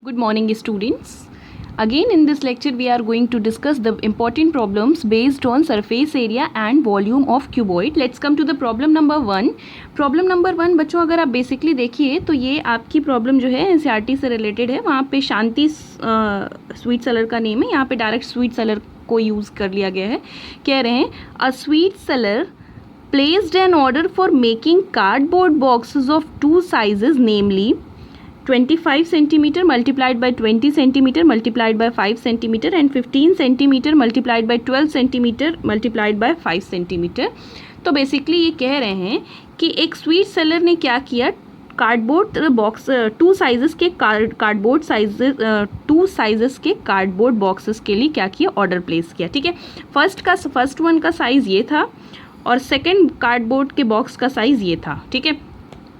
Good morning, students. Again, in this lecture, we are going to discuss the important problems based on surface area and volume of cuboid. Let's come to the problem number 1. Problem number 1 बच्चों, अगर आप basically देखिए तो ये आपकी problem जो है NCERT से रिलेटेड है. वहाँ पे शांति स्वीट सेलर का नेम है, यहाँ पे डायरेक्ट स्वीट सेलर को यूज़ कर लिया गया है. कह रहे हैं a sweet seller placed an order for making cardboard boxes of two sizes, namely 25 centimeter multiplied by 20 centimeter multiplied by 5 centimeter and 15 centimeter multiplied by 12 centimeter multiplied by 5 centimeter. तो basically ये कह रहे हैं कि एक स्वीट सेलर ने क्या किया, कार्डबोर्ड बॉक्स टू साइजेस के कार्डबोर्ड बॉक्सेस के लिए क्या किया, ऑर्डर प्लेस किया. ठीक है, फर्स्ट वन का साइज़ ये था और सेकंड कार्डबोर्ड के बॉक्स का साइज़ ये था. ठीक है,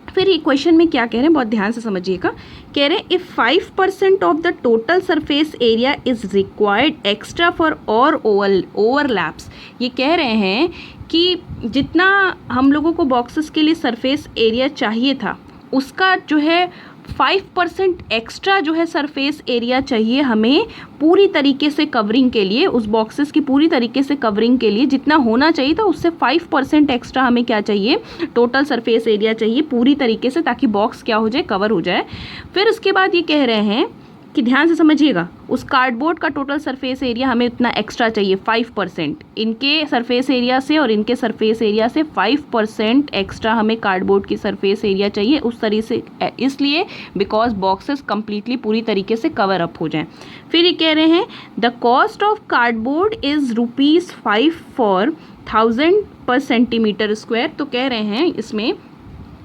फिर ये क्वेश्चन में क्या कह रहे हैं, बहुत ध्यान से समझिएगा. कह रहे हैं if 5% of the total surface area is required extra for और ओवरलैप्स. ये कह रहे हैं कि जितना हम लोगों को बॉक्सेस के लिए सरफेस एरिया चाहिए था उसका जो है 5% एक्स्ट्रा जो है सरफेस एरिया चाहिए हमें पूरी तरीके से कवरिंग के लिए. उस बॉक्सेस की पूरी तरीके से कवरिंग के लिए जितना होना चाहिए था उससे 5% एक्स्ट्रा हमें क्या चाहिए, टोटल सरफेस एरिया चाहिए पूरी तरीके से, ताकि बॉक्स क्या हो जाए, कवर हो जाए. फिर उसके बाद ये कह रहे हैं कि ध्यान से समझिएगा, उस कार्डबोर्ड का टोटल सरफेस एरिया हमें उतना एक्स्ट्रा चाहिए 5%. इनके सरफेस एरिया से और इनके सरफेस एरिया से 5% एक्स्ट्रा हमें कार्डबोर्ड की सरफेस एरिया चाहिए उस तरीके से, इसलिए बिकॉज बॉक्सेस कंप्लीटली पूरी तरीके से कवर अप हो जाएं. फिर ये कह रहे हैं the cost of cardboard is ₹5 for 1000 पर सेंटीमीटर स्क्वायर. तो कह रहे हैं इसमें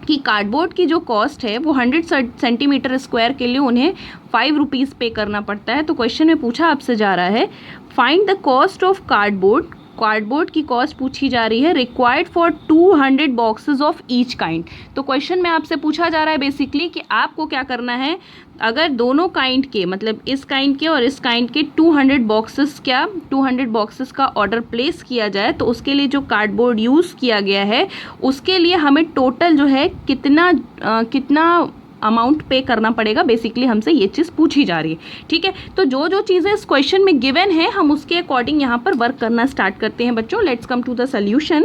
कि कार्डबोर्ड की जो कॉस्ट है वो 100 सेंटीमीटर स्क्वायर के लिए उन्हें ₹5 पे करना पड़ता है. तो क्वेश्चन में पूछा आपसे जा रहा है find the cost of cardboard की कॉस्ट पूछी जा रही है required for 200 boxes of each kind. तो क्वेश्चन में आपसे पूछा जा रहा है बेसिकली कि आपको क्या करना है, अगर दोनों काइंड के मतलब इस काइंड के और इस काइंड के 200 बॉक्सेस का ऑर्डर प्लेस किया जाए तो उसके लिए जो कार्डबोर्ड यूज़ किया गया है उसके लिए हमें टोटल जो है कितना अमाउंट पे करना पड़ेगा. बेसिकली हमसे ये चीज़ पूछी जा रही है. ठीक है, तो जो चीज़ें इस क्वेश्चन में गिवन है हम उसके अकॉर्डिंग यहाँ पर वर्क करना स्टार्ट करते हैं. बच्चों, let's come to the solution.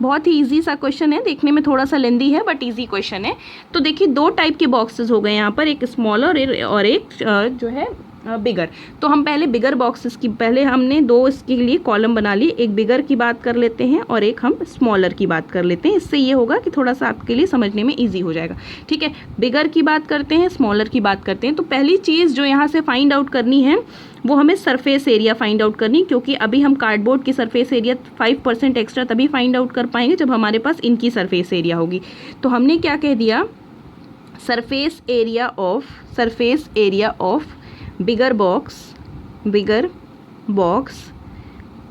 बहुत ही इजी सा क्वेश्चन है, देखने में थोड़ा सा लेंदी है बट इजी क्वेश्चन है. तो देखिए दो टाइप के बॉक्सेस हो गए यहाँ पर, एक स्मॉलर और एक जो है बिगर. तो हम पहले बिगर बॉक्सेस की, पहले हमने दो इसके लिए कॉलम बना लिए, एक बिगर की बात कर लेते हैं और एक हम स्मॉलर की बात कर लेते हैं. इससे ये होगा कि थोड़ा सा आपके लिए समझने में इजी हो जाएगा. ठीक है, बिगर की बात करते हैं, स्मॉलर की बात करते हैं. तो पहली चीज़ जो यहाँ से फाइंड आउट करनी है वो हमें सरफेस एरिया फाइंड आउट करनी, क्योंकि अभी हम कार्डबोर्ड की सरफेस एरिया 5% एक्स्ट्रा तभी फाइंड आउट कर पाएंगे जब हमारे पास इनकी सरफेस एरिया होगी. तो हमने क्या कह दिया, surface area of bigger box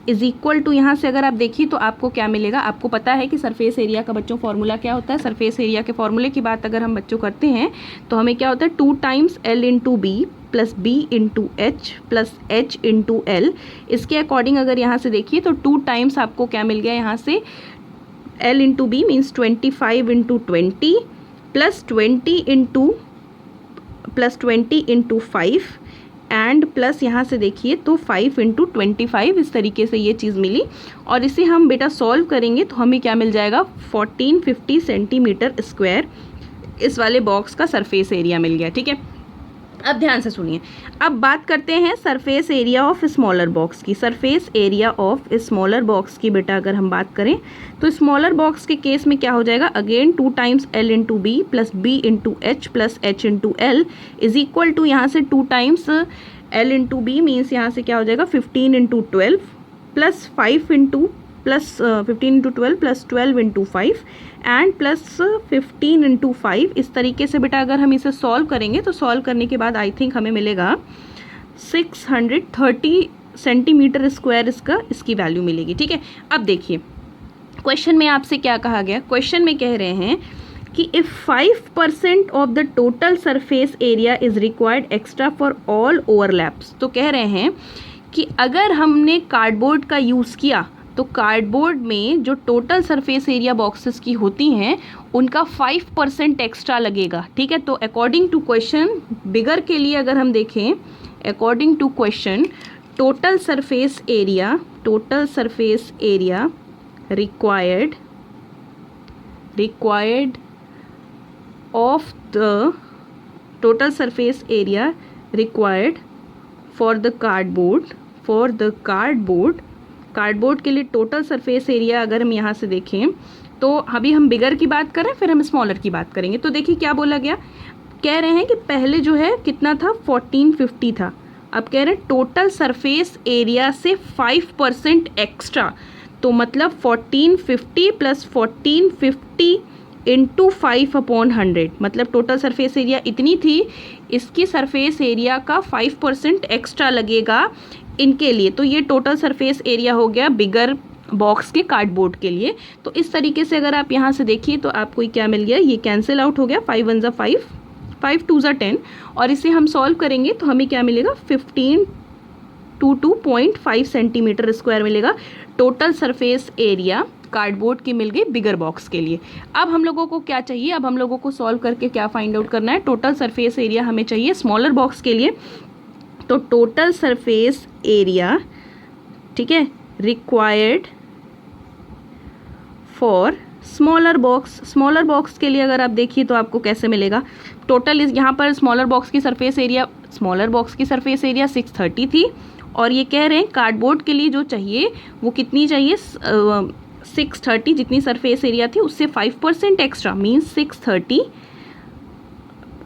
is equal to, यहाँ से अगर आप देखिए तो आपको क्या मिलेगा, आपको पता है कि सरफेस एरिया का बच्चों फॉर्मूला क्या होता है. सरफेस एरिया के फॉर्मूले की बात अगर हम बच्चों करते हैं तो हमें क्या होता है, 2 times L into B plus B into H plus H into L. इसके अकॉर्डिंग अगर यहाँ से देखिए तो 2 टाइम्स आपको क्या मिल गया, यहाँ से L into B means 25 into 20 plus 20 into 5 and plus यहाँ से देखिए तो 5 इंटू 25. इस तरीके से ये चीज़ मिली और इसे हम बेटा सॉल्व करेंगे तो हमें क्या मिल जाएगा, 1450 सेंटीमीटर स्क्वायर इस वाले बॉक्स का सरफेस एरिया मिल गया. ठीक है, अब ध्यान से सुनिए. अब बात करते हैं surface area of smaller box की. Surface area of smaller box की बेटा अगर हम बात करें तो स्मॉलर बॉक्स के केस में क्या हो जाएगा, again 2 times L into B plus B into H plus H into L is equal to, यहाँ से 2 times L into B means यहाँ से क्या हो जाएगा 15 into 12 plus 5 into plus 15 into 12 plus 12 into 5 and plus 15 into 5. इस तरीके से बेटा अगर हम इसे सॉल्व करेंगे तो सॉल्व करने के बाद आई थिंक हमें मिलेगा 630 सेंटीमीटर स्क्वायर इसकी वैल्यू मिलेगी. ठीक है, अब देखिए क्वेश्चन में आपसे क्या कहा गया, क्वेश्चन में कह रहे हैं कि if 5% of the total surface area is required extra for all overlaps. तो कह रहे हैं कि अगर हमने कार्डबोर्ड का यूज़ किया तो कार्डबोर्ड में जो टोटल सरफेस एरिया बॉक्सेस की होती हैं उनका 5% एक्स्ट्रा लगेगा, ठीक है। तो अकॉर्डिंग टू क्वेश्चन बिगर के लिए अगर हम देखें, according to question total surface area required of the total surface area required for the cardboard के लिए टोटल सरफेस एरिया अगर हम यहाँ से देखें तो अभी हम बिगर की बात करें फिर हम स्मॉलर की बात करेंगे। तो देखिए क्या बोला गया, कह रहे हैं कि पहले जो है कितना था 1450 था, अब कह रहे हैं टोटल सरफेस एरिया से 5% एक्स्ट्रा, तो मतलब 1450 प्लस 1450 इंटू 5/100, मतलब टोटल सरफेस एरिया इतनी थी, इसकी सरफेस एरिया का 5% एक्स्ट्रा लगेगा इनके लिए। तो ये टोटल सरफेस एरिया हो गया बिगर बॉक्स के कार्डबोर्ड के लिए। तो इस तरीके से अगर आप यहाँ से देखिए तो आपको क्या मिल गया, ये कैंसिल आउट हो गया, 5 1 5, 5 2 10, और इसे हम सॉल्व करेंगे तो हमें क्या मिलेगा 1522.5 सेंटीमीटर स्क्वायर मिलेगा टोटल सरफेस एरिया कार्डबोर्ड की मिल गई बिगर बॉक्स के लिए। अब हम लोगों को क्या चाहिए, अब हम लोगों को सॉल्व करके क्या फाइंड आउट करना है, टोटल सरफेस एरिया हमें चाहिए स्मॉलर बॉक्स के लिए। तो टोटल सरफेस एरिया, ठीक है, रिक्वायर्ड फॉर स्मॉलर बॉक्स के लिए अगर आप देखिए तो आपको कैसे मिलेगा, टोटल इस यहाँ पर स्मॉलर बॉक्स की सरफेस एरिया 630 थी, और ये कह रहे हैं कार्डबोर्ड के लिए जो चाहिए वो कितनी चाहिए 630, जितनी सरफेस एरिया थी उससे 5% एक्स्ट्रा मीन्स 630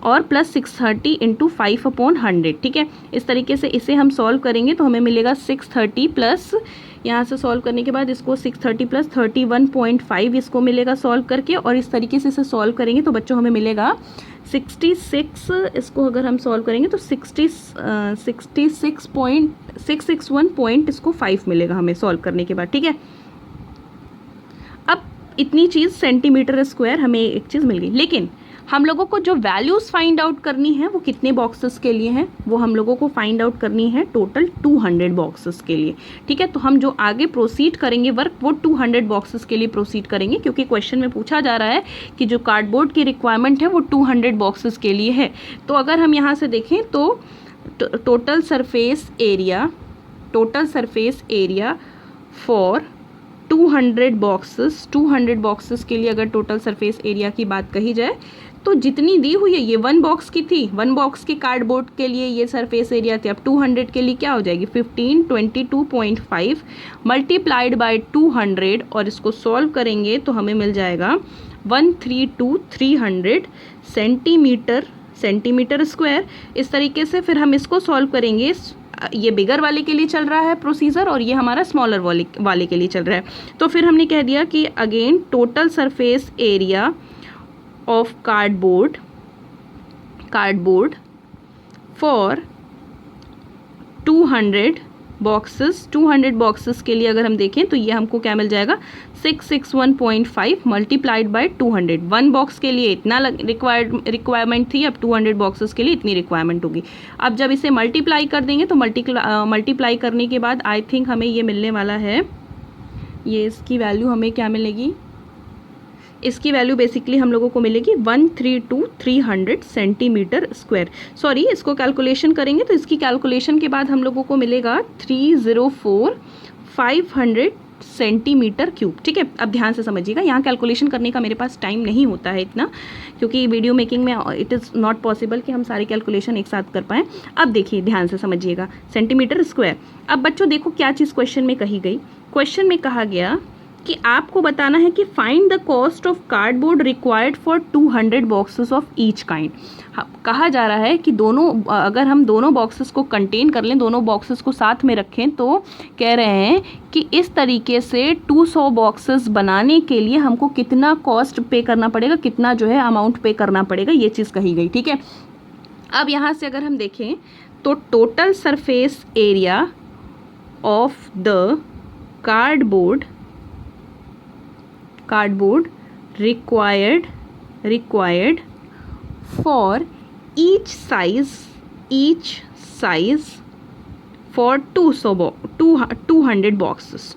और प्लस 630 इंटू 5/100, ठीक है। इस तरीके से इसे हम सॉल्व करेंगे तो हमें मिलेगा 630 प्लस, यहाँ से सॉल्व करने के बाद इसको 630 प्लस 31.5 इसको मिलेगा सॉल्व करके, और इस तरीके से इसे सॉल्व करेंगे तो बच्चों हमें मिलेगा 66, इसको अगर हम सॉल्व करेंगे तो 66.661 मिलेगा हमें सॉल्व करने के बाद, ठीक है। अब इतनी चीज़ सेंटीमीटर स्क्वायर हमें एक चीज़ मिल गई, लेकिन हम लोगों को जो वैल्यूज़ फाइंड आउट करनी है वो कितने बॉक्सेस के लिए हैं, वो हम लोगों को फाइंड आउट करनी है टोटल 200 बॉक्सेस के लिए, ठीक है। तो हम जो आगे प्रोसीड करेंगे वर्क वो 200 बॉक्सेस के लिए प्रोसीड करेंगे, क्योंकि क्वेश्चन में पूछा जा रहा है कि जो कार्डबोर्ड की रिक्वायरमेंट है वो 200 बॉक्सेस के लिए है। तो अगर हम यहाँ से देखें तो total surface area for 200 boxes के लिए अगर टोटल सरफेस एरिया की बात कही जाए तो जितनी दी हुई है ये 1 बॉक्स की थी, 1 बॉक्स के कार्डबोर्ड के लिए ये सरफेस एरिया थी, अब 200 के लिए क्या हो जाएगी 1522.5 मल्टीप्लाइड बाय 200, और इसको सॉल्व करेंगे तो हमें मिल जाएगा 132,300 सेंटीमीटर स्क्वायर। इस तरीके से फिर हम इसको सॉल्व करेंगे, ये बिगर वाले के लिए चल रहा है प्रोसीजर और ये हमारा स्मॉलर वाले के लिए चल रहा है। तो फिर हमने कह दिया कि again total surface area of cardboard for 200 boxes के लिए अगर हम देखें तो ये हमको क्या मिल जाएगा 661.5 मल्टीप्लाइड बाय 200। 1 बॉक्स के लिए इतना रिक्वायरमेंट थी, अब 200 बॉक्सेस के लिए इतनी रिक्वायरमेंट होगी। अब जब इसे मल्टीप्लाई कर देंगे तो मल्टीप्लाई करने के बाद आई थिंक हमें ये मिलने वाला है, ये इसकी वैल्यू हमें क्या मिलेगी, इसकी वैल्यू बेसिकली हम लोगों को मिलेगी 132,300 सेंटीमीटर स्क्वायर। सॉरी, इसको कैलकुलेशन करेंगे तो इसकी कैलकुलेशन के बाद हम लोगों को मिलेगा 304,500 सेंटीमीटर क्यूब, ठीक है। अब ध्यान से समझिएगा, यहाँ कैलकुलेशन करने का मेरे पास टाइम नहीं होता है इतना, क्योंकि वीडियो मेकिंग में इट इज़ नॉट पॉसिबल कि हम सारे कैलकुलेशन एक साथ कर पाएँ। अब देखिए ध्यान से समझिएगा, सेंटीमीटर स्क्वायर। अब बच्चों देखो क्या चीज़ क्वेश्चन में कही गई, क्वेश्चन में कहा गया कि आपको बताना है कि find the cost of cardboard required for 200 boxes of each kind. कहा जा रहा है कि अगर हम दोनों बॉक्सेस को कंटेन कर लें, दोनों बॉक्सेस को साथ में रखें, तो कह रहे हैं कि इस तरीके से 200 बॉक्सेस बनाने के लिए हमको कितना कॉस्ट पे करना पड़ेगा, कितना जो है अमाउंट पे करना पड़ेगा, ये चीज़ कही गई, ठीक है। अब यहाँ से अगर हम देखें तो total surface area of the cardboard required for each size for 200 boxes,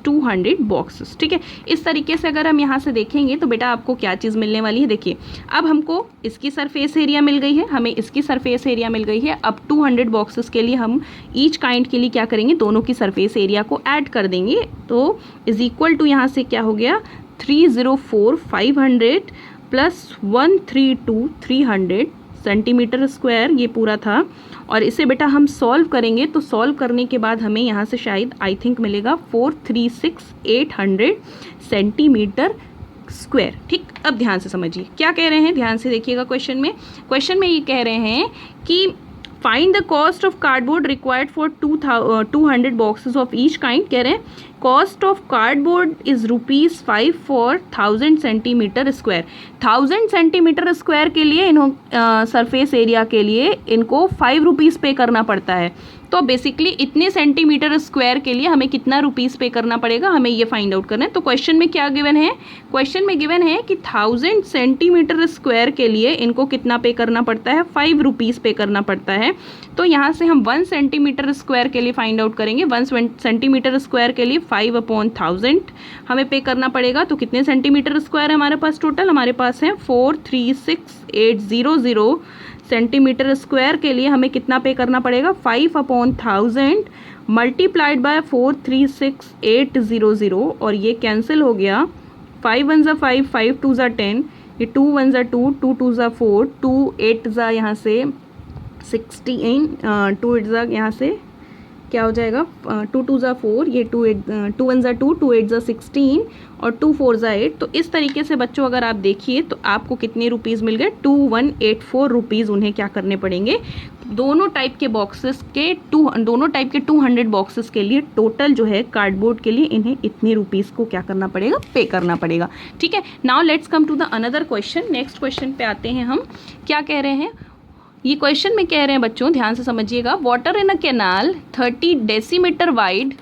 ठीक है। इस तरीके से अगर हम यहाँ से देखेंगे तो बेटा आपको क्या चीज़ मिलने वाली है, देखिए अब हमको इसकी सरफेस एरिया मिल गई है, हमें इसकी सरफेस एरिया मिल गई है। अब 200 बॉक्सेस के लिए हम ईच काइंड के लिए क्या करेंगे, दोनों की सरफेस एरिया को ऐड कर देंगे। तो इज इक्वल टू यहाँ से क्या हो गया, 304,500 प्लस 132,300 सेंटीमीटर स्क्वायर, ये पूरा था। और इसे बेटा हम सॉल्व करेंगे, तो सॉल्व करने के बाद हमें यहाँ से शायद आई थिंक मिलेगा 436,800 सेंटीमीटर स्क्वायर, ठीक। अब ध्यान से समझिए क्या कह रहे हैं, ध्यान से देखिएगा क्वेश्चन में ये कह रहे हैं कि find the cost of cardboard required for 200 boxes of each kind. कह रहे हैं cost of cardboard is ₹5 for 1000 centimetre square. 1000 centimetre square के लिए सरफेस एरिया के लिए इनको ₹5 पे करना पड़ता है। तो बेसिकली इतने सेंटीमीटर स्क्वायर के लिए हमें कितना रुपीस पे करना पड़ेगा, हमें ये फाइंड आउट करना है। तो क्वेश्चन में क्या गिवन है, क्वेश्चन में गिवन है कि 1000 सेंटीमीटर स्क्वायर के लिए इनको कितना पे करना पड़ता है, ₹5 पे करना पड़ता है। तो यहाँ से हम 1 सेंटीमीटर स्क्वायर के लिए फाइंड आउट करेंगे। 1 सेंटीमीटर स्क्वायर के लिए 5/1000 हमें पे करना पड़ेगा। तो कितने सेंटीमीटर स्क्वायर है हमारे पास टोटल, हमारे पास है 436,800 सेंटीमीटर स्क्वायर के लिए हमें कितना पे करना पड़ेगा, 5/1000 मल्टीप्लाइड बाय 436,800 और ये कैंसिल हो गया। 5 1 ज़ा 5, 5 2 ज़ा 10, ये 2 1 ज़ा 2, 2 2 ज़ा 4, 2 8 ज़ा यहाँ से 16, 2 8 ज़ा यहाँ से क्या हो जाएगा, 2 2 ज़ा 4, ये 2 1 ज़ा 2, 2 8 ज़ा 16 और 2 4 ज़ा 8। तो इस तरीके से बच्चों अगर आप देखिए तो आपको कितने रुपीज़ मिल गए, 2184 रुपीज़ उन्हें क्या करने पड़ेंगे, दोनों टाइप के 200 बॉक्सेस के लिए टोटल जो है कार्डबोर्ड के लिए इन्हें इतने रुपीज़ को क्या करना पड़ेगा, पे करना पड़ेगा, ठीक है। Now let's come to the another question. Next question पे आते हैं हम, क्या कह रहे हैं ये क्वेश्चन में कह रहे हैं बच्चों, ध्यान से समझिएगा। Water in a canal 30 decimetre wide,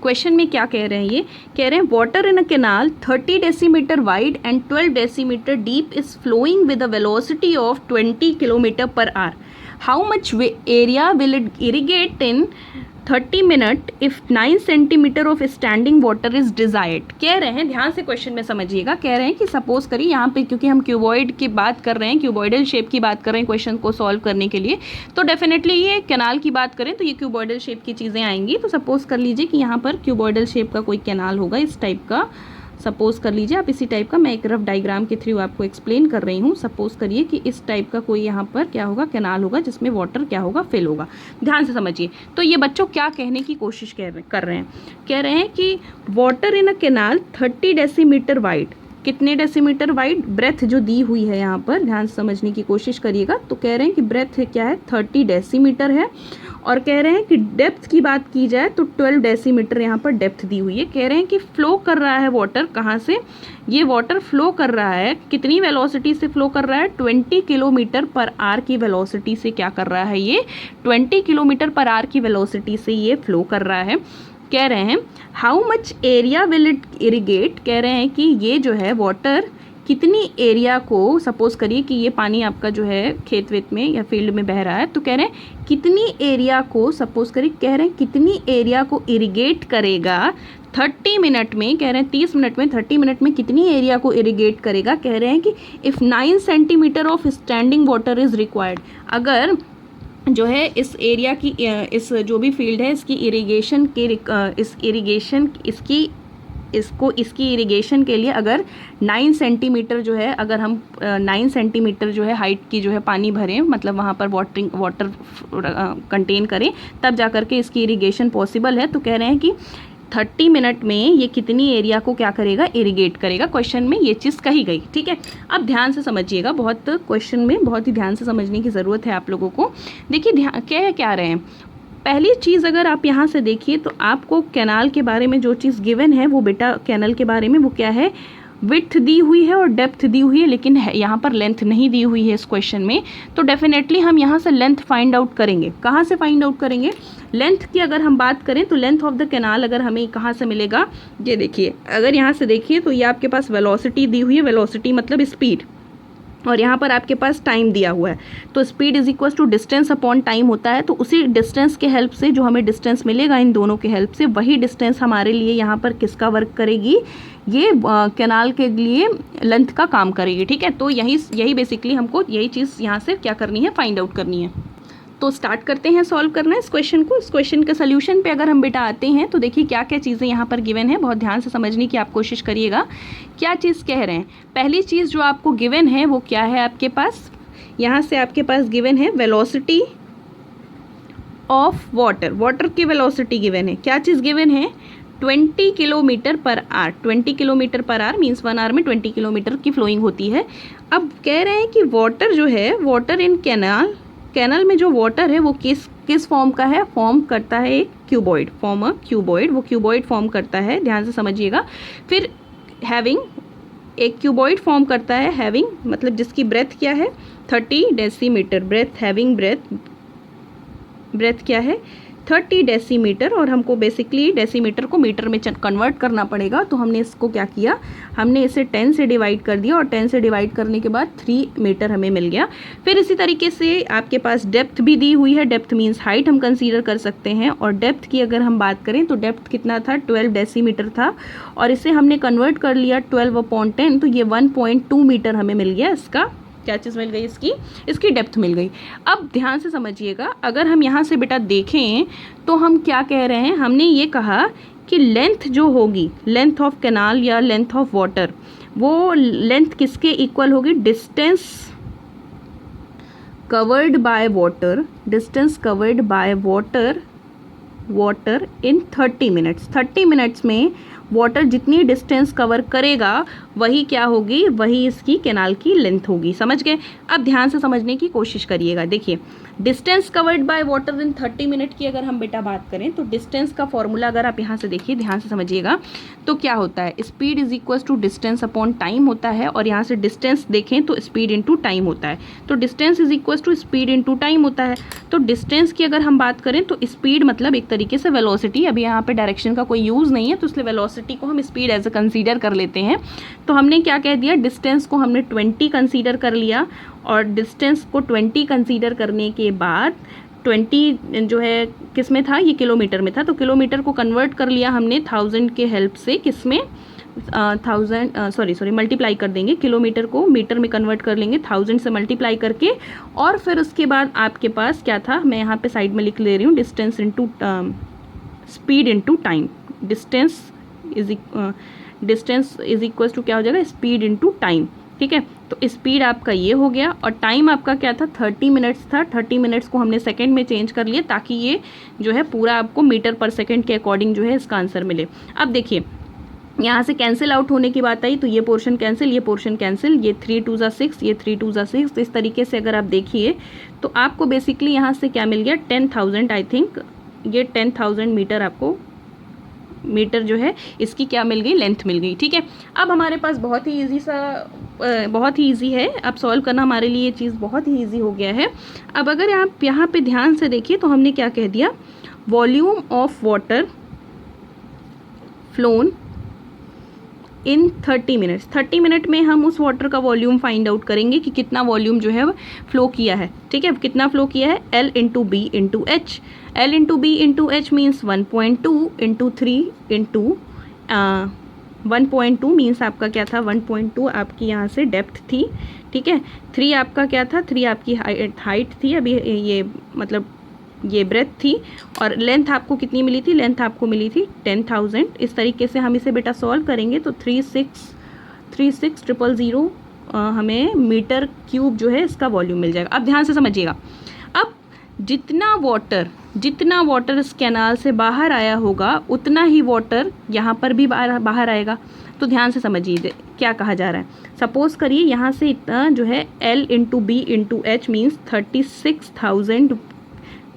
question में क्या कह रहे हैं, ये कह रहे हैं water in a canal 30 decimetre wide and 12 decimetre deep is flowing with a velocity of 20 kilometre per hour. How much area will it irrigate in 30 minute if 9 centimetre of standing water is desired. कह रहे हैं, ध्यान से question में समझिएगा, कह रहे हैं कि सपोज करिए यहाँ पे, क्योंकि हम क्यूबॉइड की बात कर रहे हैं, क्यूबॉइडल शेप की बात कर रहे हैं क्वेश्चन को सॉल्व करने के लिए, तो डेफिनेटली ये कैनाल की बात करें तो ये क्यूबॉइडल शेप की चीज़ें आएंगी। तो सपोज कर लीजिए कि यहाँ पर क्यूबॉइडल शेप का कोई कैनाल होगा, इस टाइप का सपोज कर लीजिए आप, इसी टाइप का, मैं एक रफ डायग्राम के थ्रू आपको एक्सप्लेन कर रही हूँ। सपोज करिए कि इस टाइप का कोई यहाँ पर क्या होगा, कैनाल होगा जिसमें वाटर क्या होगा, फिल होगा। ध्यान से समझिए। तो ये बच्चों क्या कहने की कोशिश कर रहे हैं, कह रहे हैं कि water in a canal 30 decimetre wide, कितने डेसीमीटर वाइड, ब्रेथ जो दी हुई है यहाँ पर, ध्यान से समझने की कोशिश करिएगा। तो कह रहे हैं कि ब्रेथ क्या है, 30 डेसीमीटर है, और कह रहे हैं कि डेप्थ की बात की जाए तो 12 डेसीमीटर यहाँ पर डेप्थ दी हुई है। कह रहे हैं कि फ्लो कर रहा है वाटर, कहाँ से, ये वाटर फ्लो कर रहा है, कितनी वेलोसिटी से फ्लो कर रहा है, 20 किलोमीटर पर आवर की वेलोसिटी से क्या कर रहा है, ये 20 किलोमीटर पर आवर की वेलोसिटी से ये फ्लो कर रहा है। कह रहे हैं how much area will it irrigate, कह रहे हैं कि ये जो है वाटर कितनी एरिया को, सपोज करिए कि ये पानी आपका जो है खेत वेत में या फील्ड में बह रहा है, तो कह रहे हैं कितनी एरिया को, सपोज करिए कह रहे हैं कितनी एरिया को इरिगेट करेगा 30 मिनट में, कह रहे हैं 30 मिनट में, 30 मिनट में कितनी एरिया को इरिगेट करेगा। कह रहे हैं कि if 9 centimetre of standing water is required, अगर जो है इस एरिया की, इस जो भी फील्ड है इसकी इरिगेशन के, इस इरिगेशन इसकी इरिगेशन के लिए अगर 9 सेंटीमीटर जो है, अगर हम 9 सेंटीमीटर जो है हाइट की जो है पानी भरें, मतलब वहाँ पर वाटर कंटेन करें, तब जा कर के इसकी इरिगेशन पॉसिबल है। तो कह रहे हैं कि 30 मिनट में ये कितनी एरिया को क्या करेगा, इरिगेट करेगा। क्वेश्चन में ये चीज़ कही गई, ठीक है। अब ध्यान से समझिएगा, बहुत क्वेश्चन में बहुत ही ध्यान से समझने की ज़रूरत है आप लोगों को। देखिए ध्यान क्या रहे हैं, पहली चीज़ अगर आप यहाँ से देखिए तो आपको कैनाल के बारे में जो चीज़ गिवन है वो बेटा, कैनाल के बारे में वो क्या है, विड्थ दी हुई है और डेप्थ दी हुई है, लेकिन यहाँ पर लेंथ नहीं दी हुई है इस क्वेश्चन में। तो डेफिनेटली हम यहाँ से लेंथ फाइंड आउट करेंगे। कहाँ से फाइंड आउट करेंगे, लेंथ की अगर हम बात करें तो लेंथ ऑफ द कैनाल अगर हमें कहाँ से मिलेगा, ये देखिए, अगर यहाँ से देखिए तो ये आपके पास वेलोसिटी दी हुई है, वेलोसिटी मतलब स्पीड, और यहाँ पर आपके पास टाइम दिया हुआ है, तो speed is equal to distance upon time होता है। तो उसी डिस्टेंस के हेल्प से जो हमें डिस्टेंस मिलेगा इन दोनों के हेल्प से, वही डिस्टेंस हमारे लिए यहाँ पर किसका वर्क करेगी, ये कैनाल के लिए लेंथ का काम करेगी। ठीक है, तो यही बेसिकली हमको यही चीज़ यहाँ से क्या करनी है, फाइंड आउट करनी है। तो स्टार्ट करते हैं सॉल्व करना इस क्वेश्चन को। इस क्वेश्चन के सोल्यूशन पे अगर हम बेटा आते हैं तो देखिए क्या क्या चीज़ें यहाँ पर गिवन है, बहुत ध्यान से समझने की आप कोशिश करिएगा। क्या चीज़ कह रहे हैं, पहली चीज़ जो आपको गिवन है वो क्या है आपके पास, यहाँ से आपके पास गिवन है वेलोसिटी ऑफ वाटर, वाटर की वेलोसिटी गिवन है। क्या चीज़ गिवन है, 20 kilometre per hour. 20 kilometre per hour means 1 hour में 20 किलोमीटर की फ्लोइंग होती है। अब कह रहे हैं कि वाटर जो है, वाटर इन कैनल में जो वाटर है वो किस फॉर्म का है, फॉर्म करता है एक क्यूबॉइड, फॉर्म अ क्यूबॉइड, वो क्यूबॉइड फॉर्म करता है, ध्यान से समझिएगा। फिर हैविंग, एक क्यूबॉइड फॉर्म करता है हैविंग, मतलब जिसकी ब्रेथ क्या है 30 डेसीमीटर, ब्रेथ हैविंग ब्रेथ क्या है 30 डेसीमीटर, और हमको बेसिकली डेसीमीटर को मीटर में कन्वर्ट करना पड़ेगा। तो हमने इसको क्या किया, हमने इसे 10 से डिवाइड कर दिया, और 10 से डिवाइड करने के बाद 3 मीटर हमें मिल गया। फिर इसी तरीके से आपके पास डेप्थ भी दी हुई है, डेप्थ मीन्स हाइट हम कंसीडर कर सकते हैं, और डेप्थ की अगर हम बात करें तो डेप्थ कितना था 12 डेसीमीटर था, और इसे हमने कन्वर्ट कर लिया 12/10, तो ये 1.2 मीटर हमें मिल गया। इसका क्या चीज़ मिल गई, इसकी डेप्थ मिल गई। अब ध्यान से समझिएगा, अगर हम यहाँ से बेटा देखें तो हम क्या कह रहे हैं, हमने ये कहा कि लेंथ जो होगी, लेंथ ऑफ कैनाल या लेंथ ऑफ वाटर, वो लेंथ किसके इक्वल होगी, distance covered by water, distance covered by water in 30 minutes. 30 minutes में वाटर जितनी डिस्टेंस कवर करेगा वही क्या होगी, वही इसकी कैनाल की लेंथ होगी। समझ गए। अब ध्यान से समझने की कोशिश करिएगा। देखिए distance covered by water in 30 minute की अगर हम बेटा बात करें तो डिस्टेंस का फॉर्मूला अगर आप यहाँ से देखिए, ध्यान से समझिएगा, तो क्या होता है, speed is equal to distance upon time होता है, और यहाँ से डिस्टेंस देखें तो स्पीड इंटू टाइम होता है, तो distance is equal to speed into time होता है। तो डिस्टेंस की अगर हम बात करें तो स्पीड मतलब एक तरीके से वेलोसिटी, अभी यहाँ पे डायरेक्शन का कोई यूज़ नहीं है तो इसलिए वेलोसिटी को हम स्पीड एज ए कंसीडर कर लेते हैं। तो हमने क्या कह दिया, डिस्टेंस को हमने 20 कंसीडर कर लिया, और डिस्टेंस को 20 कंसीडर करने के बाद 20 जो है किस में था, ये किलोमीटर में था, तो किलोमीटर को कन्वर्ट कर लिया हमने 1000 के हेल्प से, किस में 1000 मल्टीप्लाई कर देंगे, किलोमीटर को मीटर में कन्वर्ट कर लेंगे 1000 से मल्टीप्लाई करके, और फिर उसके बाद आपके पास क्या था, मैं यहाँ पे साइड में लिख ले रही हूँ, distance into speed into time, distance is equal to क्या हो जाएगा, स्पीड इंटू टाइम। ठीक है, तो स्पीड आपका ये हो गया, और टाइम आपका क्या था 30 मिनट्स था, 30 मिनट्स को हमने सेकंड में चेंज कर लिया ताकि ये जो है पूरा आपको मीटर पर सेकंड के अकॉर्डिंग जो है इसका आंसर मिले। अब देखिए यहाँ से कैंसिल आउट होने की बात आई तो ये पोर्शन कैंसिल, ये पोर्शन कैंसिल, ये 3 2 6, ये 3 2 6, तो इस तरीके से अगर आप देखिए तो आपको बेसिकली यहाँ से क्या मिल गया 10,000, आई थिंक ये 10,000 मीटर आपको मीटर जो है इसकी क्या मिल गई, लेंथ मिल गई। ठीक है, अब हमारे पास बहुत ही ईजी है, अब सॉल्व करना हमारे लिए ये चीज़ बहुत ही ईजी हो गया है। अब अगर आप यहाँ पे ध्यान से देखिए तो हमने क्या कह दिया, volume of water flown in 30 minutes. 30 minute में हम उस वाटर का वॉल्यूम फाइंड आउट करेंगे कि कितना वॉल्यूम जो है फ्लो किया है। ठीक है, कितना फ्लो किया है, L into B into H, L into B into H means 1.2 into 3 into 1.2 means आपका क्या था 1.2 आपकी यहाँ से डेप्थ थी। ठीक है, 3 आपका क्या था, 3 आपकी हाइट थी, अभी ये मतलब ये ब्रेथ थी, और लेंथ आपको कितनी मिली थी, लेंथ आपको मिली थी 10,000। इस तरीके से हम इसे बेटा सॉल्व करेंगे तो 36,000 हमें मीटर क्यूब जो है इसका वॉल्यूम मिल जाएगा। अब ध्यान से समझिएगा, अब जितना वाटर इस कैनाल से बाहर आया होगा उतना ही वाटर यहाँ पर भी बाहर आएगा। तो ध्यान से समझिए क्या कहा जा रहा है। सपोज करिए यहाँ से इतना जो है L into B into H means 36,000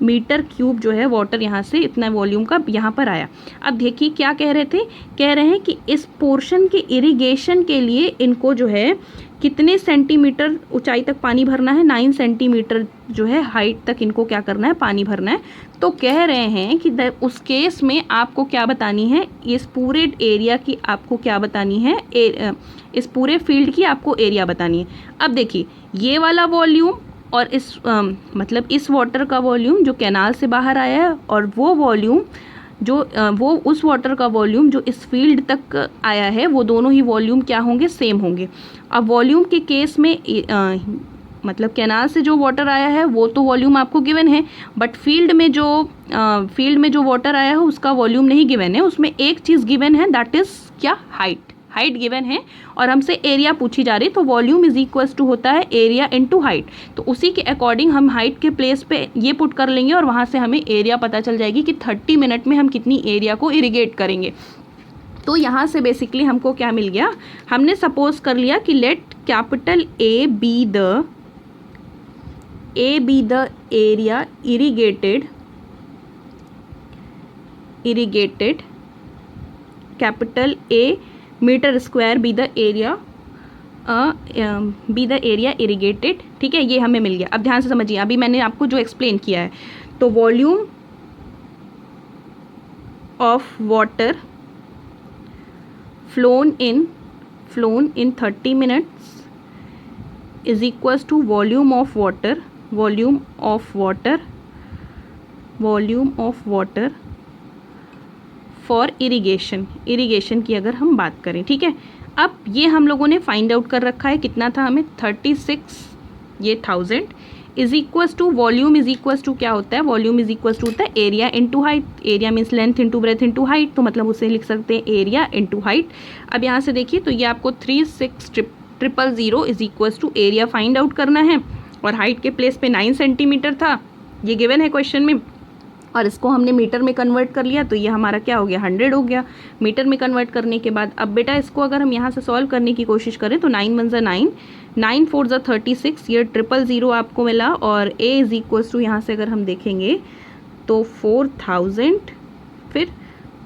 metre cube जो है वाटर यहाँ से इतना वॉल्यूम का यहाँ पर आया। अब देखिए क्या कह रहे थे, कह रहे हैं कि इस पोर्शन के इरिगेशन के लिए इनको जो है कितने सेंटीमीटर ऊंचाई तक पानी भरना है, 9 सेंटीमीटर जो है हाइट तक इनको क्या करना है, पानी भरना है। तो कह रहे हैं कि उस केस में आपको क्या बतानी है, इस पूरे एरिया की आपको क्या बतानी है, इस पूरे फील्ड की आपको एरिया बतानी है। अब देखिए ये वाला वॉल्यूम और इस मतलब इस वाटर का वॉल्यूम जो कैनाल से बाहर आया है, और वो वॉल्यूम जो वो उस वाटर का वॉल्यूम जो इस फील्ड तक आया है, वो दोनों ही वॉल्यूम क्या होंगे, सेम होंगे। अब वॉल्यूम के केस में मतलब कैनाल से जो वाटर आया है वो तो वॉल्यूम आपको गिवन है, बट फील्ड में जो वाटर आया है उसका वॉल्यूम नहीं गिवन है। उसमें एक चीज़ गिवन है, दैट इज़ क्या, हाइट गिवन है, और हमसे एरिया पूछी जा रही है। तो वॉल्यूम इज इक्वल्स टू होता है एरिया इनटू हाइट। तो उसी के अकॉर्डिंग हम हाइट के प्लेस पे ये पुट कर लेंगे और वहाँ से हमें एरिया पता चल जाएगी कि 30 मिनट में हम कितनी एरिया को इरिगेट करेंगे। तो यहाँ से बेसिकली हमको क्या मिल गया, हमने सपोज कर लिया कि let capital A be the area irrigated, capital A metre square be the area irrigated. ठीक है, ये हमें मिल गया। अब ध्यान से समझिए, अभी मैंने आपको जो एक्सप्लेन किया है, तो volume of water flown in 30 minutes is equals to volume of water for irrigation की अगर हम बात करें। ठीक है, अब ये हम लोगों ने फाइंड आउट कर रखा है, कितना था हमें, 36,000 is equals to volume is equals to क्या होता है, वॉल्यूम इज इक्वल्स टू होता है area into height. Area means length into breadth into height, तो मतलब उसे लिख सकते हैं एरिया इंटू हाइट। अब यहाँ से देखिए, तो ये आपको 36,000 is equals to area find out करना है, और हाइट के प्लेस पे 9 सेंटीमीटर था, ये गिवन है क्वेश्चन में, और इसको हमने मीटर में कन्वर्ट कर लिया, तो ये हमारा क्या हो गया, 100 हो गया मीटर में कन्वर्ट करने के बाद। अब बेटा इसको अगर हम यहाँ से सॉल्व करने की कोशिश करें तो 9 1 9, 9 4 36, ये 000 आपको मिला, और a इज इक्वल्स टू यहाँ से अगर हम देखेंगे तो 4000 फिर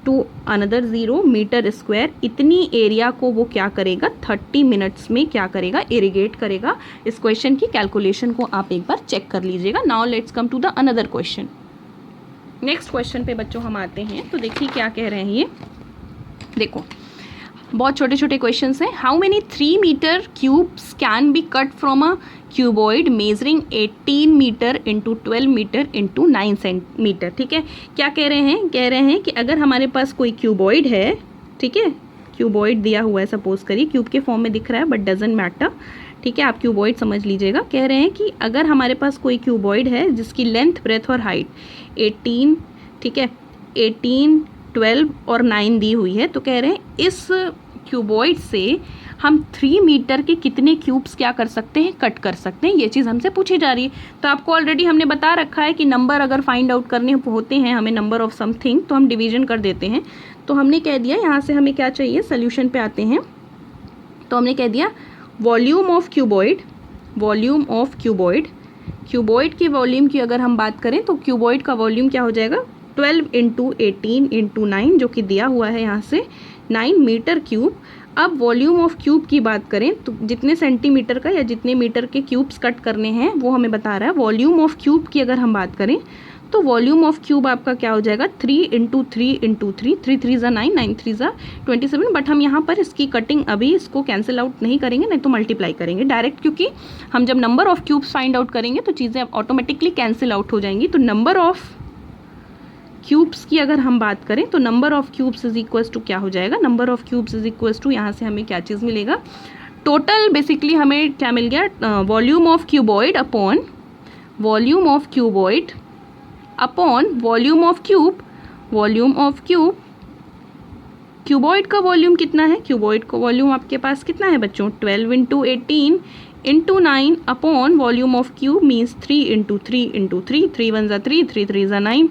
टू अनदर 0 मीटर स्क्वायर, इतनी एरिया को वो क्या करेगा, 30 मिनट्स में क्या करेगा, इरिगेट करेगा। इस क्वेश्चन की कैलकुलेशन को आप एक बार चेक कर लीजिएगा। Now let's come to the another question. Next question पे बच्चों हम आते हैं, तो देखिए क्या कह रहे हैं ये, देखो बहुत छोटे छोटे क्वेश्चंस हैं। How many 3 metre cubes can be cut from a cuboid measuring 18 metre into 12 metre into 9 centimetre. ठीक है, क्या कह रहे हैं, कह रहे हैं कि अगर हमारे पास कोई क्यूबॉइड है, ठीक है, क्यूबॉइड दिया हुआ है, सपोज करिए क्यूब के फॉर्म में दिख रहा है, बट डजेंट मैटर, ठीक है, आप क्यूबॉइड समझ लीजिएगा। कह रहे हैं कि अगर हमारे पास कोई क्यूबॉइड है जिसकी लेंथ, ब्रेथ और हाइट 18, ठीक है, 18, 12 और 9 दी हुई है, तो कह रहे हैं इस क्यूबॉइड से हम 3 मीटर के कितने क्यूब्स क्या कर सकते हैं, कट कर सकते हैं, ये चीज़ हमसे पूछी जा रही है। तो आपको ऑलरेडी हमने बता रखा है कि नंबर अगर फाइंड आउट करने होते हैं हमें, नंबर ऑफ समथिंग, तो हम डिवीजन कर देते हैं। तो हमने कह दिया यहाँ से हमें क्या चाहिए, सोल्यूशन पे आते हैं, तो हमने कह दिया वॉल्यूम ऑफ क्यूबॉइड की वॉल्यूम की अगर हम बात करें तो क्यूबॉइड का वॉल्यूम क्या हो जाएगा, 12 इंटू 18 इंटू 9, जो कि दिया हुआ है यहाँ से 9 मीटर क्यूब। अब वॉल्यूम ऑफ क्यूब की बात करें तो जितने सेंटीमीटर का या जितने मीटर के क्यूब्स कट करने हैं वो हमें बता रहा है। वॉल्यूम ऑफ क्यूब की अगर हम बात करें तो वॉल्यूम ऑफ क्यूब आपका क्या हो जाएगा, 3 इंटू 3 इंटू 3, 3 3 9, 9 3 27। बट हम यहाँ पर इसकी कटिंग अभी इसको कैंसिल आउट नहीं करेंगे, नहीं तो मल्टीप्लाई करेंगे डायरेक्ट, क्योंकि हम जब number of cubes find out करेंगे तो चीज़ें ऑटोमेटिकली कैंसिल आउट हो जाएंगी। तो नंबर ऑफ क्यूब्स की अगर हम बात करें तो number of cubes is equals to क्या हो जाएगा, number of cubes is equals to यहाँ से हमें क्या चीज़ मिलेगा, टोटल बेसिकली हमें क्या मिल गया, volume of cuboid upon volume of cuboid upon volume of cube, volume of cube. Cuboid का वॉल्यूम कितना है, क्यूबॉइड का वॉल्यूम आपके पास कितना है बच्चों, 12 into 18 into 9 upon volume of cube means 3 into 3 into 3, 3 1 3, 3 3 9,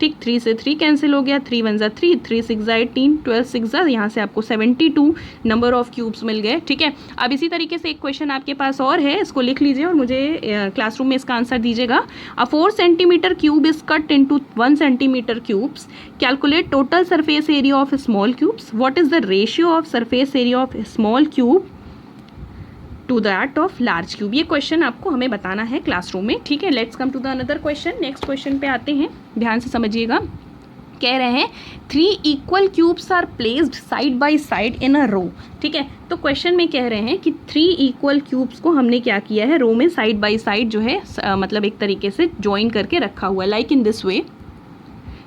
ठीक, 3 से 3 कैंसिल हो गया, 3 1 ज़ा 3, 3 6 ज़ा 18, 12 6 ज़ा, यहाँ से आपको 72 नंबर ऑफ क्यूब्स मिल गए। ठीक है, अब इसी तरीके से एक क्वेश्चन आपके पास और है, इसको लिख लीजिए और मुझे क्लासरूम में इसका आंसर दीजिएगा। A 4 centimetre cube is cut into 1 centimetre cubes, calculate total surface area of small cubes, what is the ratio of surface area of small cube to that of large cube. ये question आपको हमें बताना है classroom में। ठीक है, let's come to the another question. Next question पे आते हैं, ध्यान से समझिएगा। कह रहे हैं 3 equal cubes are placed side by side in a row. ठीक है, तो क्वेश्चन में कह रहे हैं कि 3 इक्वल क्यूब्स को हमने क्या किया है, रो में साइड बाय साइड जो है मतलब एक तरीके से ज्वाइन करके रखा हुआ है, like in this way.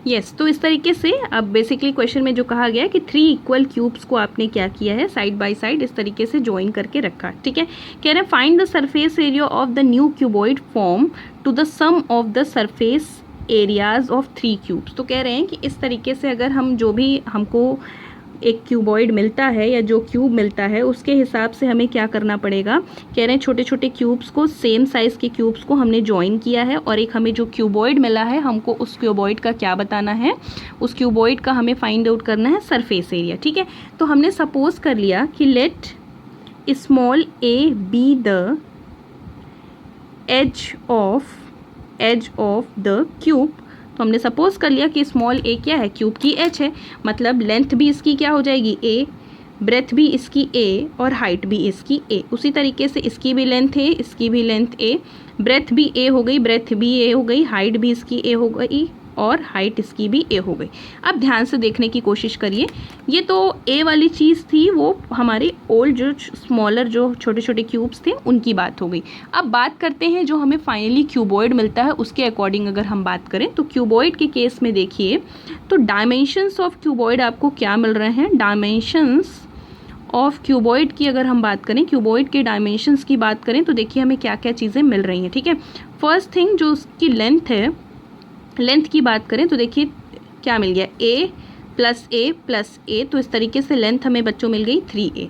Yes, तो इस तरीके से अब बेसिकली क्वेश्चन में जो कहा गया है कि 3 इक्वल क्यूब्स को आपने क्या किया है, साइड बाय साइड इस तरीके से ज्वाइन करके रखा। ठीक है, कह रहे हैं find the surface area of the new cuboid form to the sum of the surface areas of 3 cubes. तो कह रहे हैं कि इस तरीके से अगर हम जो भी हमको एक क्यूबॉइड मिलता है या जो क्यूब मिलता है उसके हिसाब से हमें क्या करना पड़ेगा। कह रहे हैं छोटे छोटे क्यूब्स को, सेम साइज़ के क्यूब्स को हमने ज्वाइन किया है और एक हमें जो क्यूबॉइड मिला है हमको उस क्यूबॉइड का क्या बताना है, उस क्यूबॉइड का हमें फाइंड आउट करना है सरफेस एरिया। ठीक है, तो हमने सपोज कर लिया कि let small A be the edge of the cube. तो हमने सपोज कर लिया कि स्मॉल ए क्या है, क्यूब की एज है, मतलब लेंथ भी इसकी क्या हो जाएगी ए, ब्रेथ भी इसकी ए और हाइट भी इसकी ए। उसी तरीके से इसकी भी लेंथ है, इसकी भी लेंथ ए, ब्रेथ भी ए हो गई, ब्रेथ भी ए हो गई, हाइट भी इसकी ए हो गई और हाइट इसकी भी ए हो गई। अब ध्यान से देखने की कोशिश करिए, ये तो ए वाली चीज़ थी, वो हमारे ओल्ड जो स्मॉलर जो छोटे छोटे क्यूब्स थे उनकी बात हो गई। अब बात करते हैं जो हमें फाइनली क्यूबॉइड मिलता है उसके अकॉर्डिंग अगर हम बात करें तो क्यूबॉइड के केस में देखिए तो डायमेंशंस ऑफ क्यूबॉइड आपको क्या मिल रहे हैं। डायमेंशंस ऑफ क्यूबॉइड की अगर हम बात करें, क्यूबॉइड के डायमेंशंस की बात करें तो देखिए हमें क्या क्या चीज़ें मिल रही हैं। ठीक है, फर्स्ट थिंग जो उसकी लेंथ है, लेंथ की बात करें तो देखिए क्या मिल गया, ए प्लस ए, तो इस तरीके से लेंथ हमें बच्चों मिल गई 3a।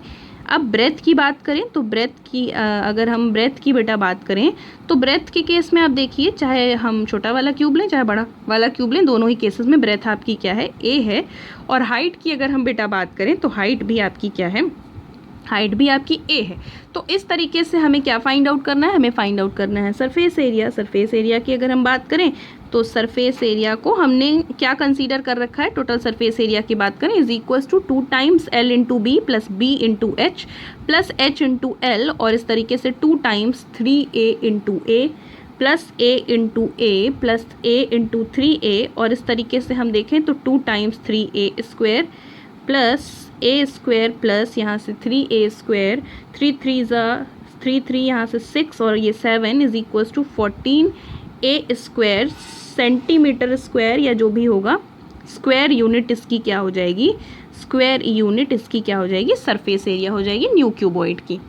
अब ब्रेथ की बात करें तो ब्रेथ की अगर हम ब्रेथ की बेटा बात करें तो ब्रेथ के केस में आप देखिए चाहे हम छोटा वाला क्यूब लें चाहे बड़ा वाला क्यूब लें, दोनों ही केसेस में ब्रेथ आपकी क्या है, ए है। और हाइट की अगर हम बेटा बात करें तो हाइट भी आपकी क्या है, हाइट भी आपकी ए है। तो इस तरीके से हमें क्या फाइंड आउट करना है, हमें फाइंड आउट करना है सरफेस एरिया। सरफेस एरिया की अगर हम बात करें तो सरफेस एरिया को हमने क्या कंसीडर कर रखा है, टोटल सरफेस एरिया की बात करें is equals to 2 times l into B plus b into H plus h into L, और इस तरीके से 2 times 3a into A plus a into A plus a into 3a, और इस तरीके से हम देखें तो 2 times 3a square plus a square plus यहाँ से 3a स्क्वायर, 3 यहाँ से 6 और ये 7 is equals to 14a square centimetre square या जो भी होगा स्क्वायर यूनिट इसकी क्या हो जाएगी, स्क्वायर यूनिट इसकी क्या हो जाएगी, सरफेस एरिया हो जाएगी न्यू क्यूबॉइड की।